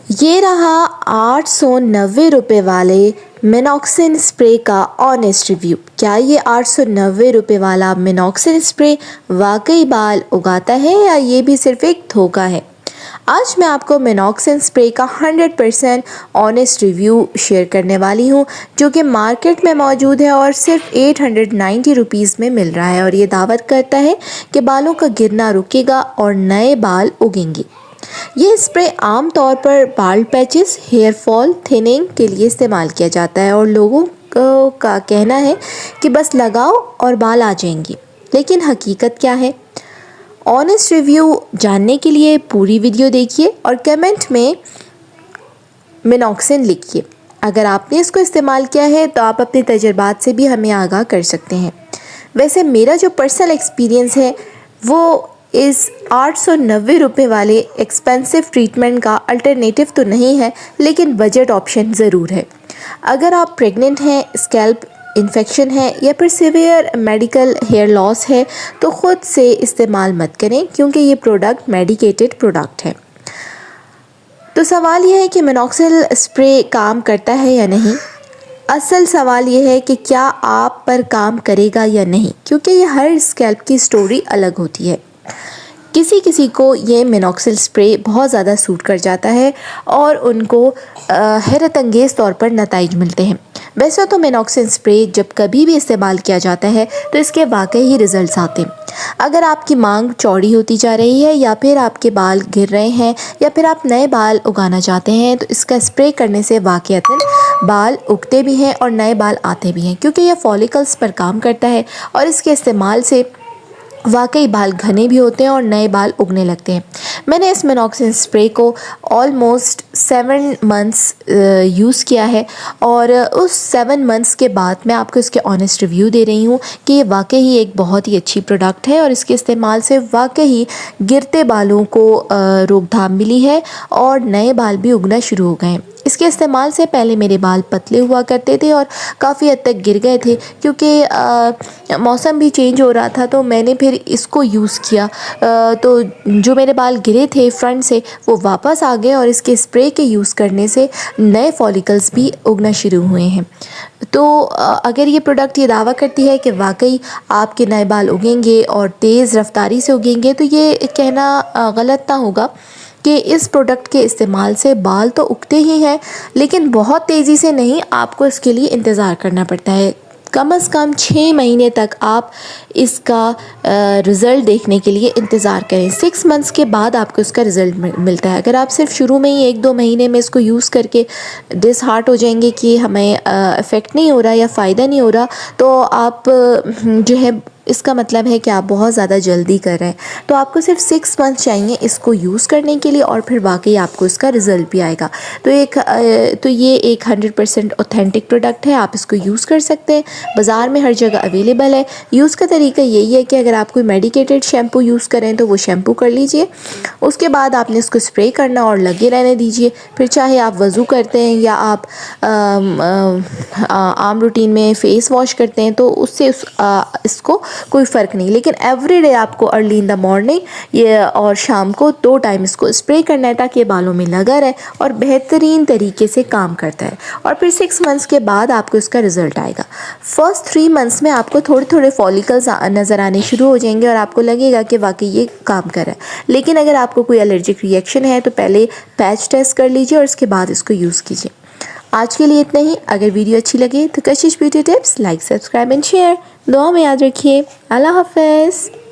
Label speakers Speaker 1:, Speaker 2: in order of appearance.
Speaker 1: ये रहा 890 वाले मिनॉक्सिन स्प्रे का ऑनेस्ट रिव्यू। क्या ये 890 वाला मिनॉक्सिन स्प्रे वाकई बाल उगाता है या ये भी सिर्फ एक धोखा है? आज मैं आपको मिनॉक्सिन स्प्रे का 100% ऑनेस्ट रिव्यू शेयर करने वाली हूँ, जो कि मार्केट में मौजूद है और सिर्फ 890 रुपीज़ में मिल रहा है और ये दावत करता है कि बालों का गिरना रुकेगा और नए बाल उगेंगे। ये स्प्रे आम तौर पर बाल पैचेस, हेयर फॉल, थिनिंग के लिए इस्तेमाल किया जाता है और लोगों का कहना है कि बस लगाओ और बाल आ जाएंगे। लेकिन हकीकत क्या है? ऑनेस्ट रिव्यू जानने के लिए पूरी वीडियो देखिए और कमेंट में मिनॉक्सिन लिखिए। अगर आपने इसको इस्तेमाल किया है तो आप अपने तजुर्बात से भी हमें आगाह कर सकते हैं। वैसे मेरा जो पर्सनल एक्सपीरियंस है वो इस 890 वाले एक्सपेंसिव ट्रीटमेंट का अल्टरनेटिव तो नहीं है, लेकिन बजट ऑप्शन ज़रूर है। अगर आप प्रेग्नेंट हैं, स्कैल्प इन्फेक्शन है या फिर सीवियर मेडिकल हेयर लॉस है तो ख़ुद से इस्तेमाल मत करें, क्योंकि ये प्रोडक्ट मेडिकेटेड प्रोडक्ट है। तो सवाल यह है कि मिनॉक्सिल स्प्रे काम करता है या नहीं। असल सवाल यह है कि क्या आप पर काम करेगा या नहीं, क्योंकि ये हर स्कैल्प की स्टोरी अलग होती है। किसी को ये मिनॉक्सिल स्प्रे बहुत ज़्यादा सूट कर जाता है और उनको हैरत अंगेज़ तौर पर नताइज मिलते हैं। वैसे तो मिनॉक्सिल स्प्रे जब कभी भी इस्तेमाल किया जाता है तो इसके वाकई ही रिजल्ट्स आते हैं। अगर आपकी मांग चौड़ी होती जा रही है या फिर आपके बाल गिर रहे हैं या फिर आप नए बाल उगाना चाहते हैं तो इसका स्प्रे करने से वाकईतन बाल उगते भी हैं और नए बाल आते भी हैं, क्योंकि यह फॉलिकल्स पर काम करता है और इसके इस्तेमाल से वाकई बाल घने भी होते हैं और नए बाल उगने लगते हैं। मैंने इस मिनॉक्सिन स्प्रे को ऑलमोस्ट 7 मंथ्स यूज़ किया है और उस 7 मंथ्स के बाद मैं आपको इसके ऑनेस्ट रिव्यू दे रही हूँ कि ये वाकई ही एक बहुत ही अच्छी प्रोडक्ट है और इसके इस्तेमाल से वाकई ही गिरते बालों को रोकथाम मिली है और नए बाल भी उगना शुरू हो गए हैं। इसके इस्तेमाल से पहले मेरे बाल पतले हुआ करते थे और काफ़ी हद तक गिर गए थे, क्योंकि मौसम भी चेंज हो रहा था। तो मैंने फिर इसको यूज़ किया तो जो मेरे बाल गिरे थे फ्रंट से वो वापस आ गए और इसके स्प्रे के यूज़ करने से नए फॉलिकल्स भी उगना शुरू हुए हैं। तो अगर ये प्रोडक्ट ये दावा करती है कि वाकई आपके नए बाल उगेंगे और तेज़ रफ्तारी से उगेंगे, तो ये कहना गलत ना होगा कि इस प्रोडक्ट के इस्तेमाल से बाल तो उगते ही हैं, लेकिन बहुत तेज़ी से नहीं। आपको इसके लिए इंतज़ार करना पड़ता है। कम से कम 6 महीने तक आप इसका रिज़ल्ट देखने के लिए इंतज़ार करें। 6 मंथ्स के बाद आपको इसका रिज़ल्ट मिलता है। अगर आप सिर्फ शुरू में ही 1-2 महीने में इसको यूज़ करके डिसहार्ट हो जाएंगे कि हमें इफ़ेक्ट नहीं हो रहा या फ़ायदा नहीं हो रहा, तो आप जो है इसका मतलब है कि आप बहुत ज़्यादा जल्दी कर रहे हैं। तो आपको सिर्फ 6 मंथ चाहिए इसको यूज़ करने के लिए और फिर वाकई आपको इसका रिज़ल्ट भी आएगा। तो ये एक 100% ऑथेंटिक प्रोडक्ट है। आप इसको यूज़ कर सकते हैं, बाज़ार में हर जगह अवेलेबल है। यूज़ का तरीका यही है कि अगर आप कोई मेडिकेटेड शैम्पू यूज़ करें तो वो शैम्पू कर लीजिए, उसके बाद आपने इसको स्प्रे करना और लगे रहने दीजिए। फिर चाहे आप वज़ू करते हैं या आप आम रूटीन में फ़ेस वॉश करते हैं तो उससे इसको कोई फ़र्क नहीं। लेकिन एवरीडे आपको अर्ली इन द मॉर्निंग ये और शाम को 2 टाइम इसको स्प्रे करना है, ताकि बालों में लगा रहे और बेहतरीन तरीके से काम करता है। और फिर 6 मंथ्स के बाद आपको इसका रिज़ल्ट आएगा। फर्स्ट 3 मंथ्स में आपको थोड़े थोड़े फॉलिकल्स नज़र आने शुरू हो जाएंगे और आपको लगेगा कि वाकई ये काम कर रहा है। लेकिन अगर आपको कोई एलर्जिक रिएक्शन है तो पहले पैच टेस्ट कर लीजिए और उसके बाद इसको यूज़ कीजिए। आज के लिए इतना ही। अगर वीडियो अच्छी लगे तो कशिश beauty tips like, subscribe and share. दुआ में याद रखिए। अल्लाह हाफ़िज़।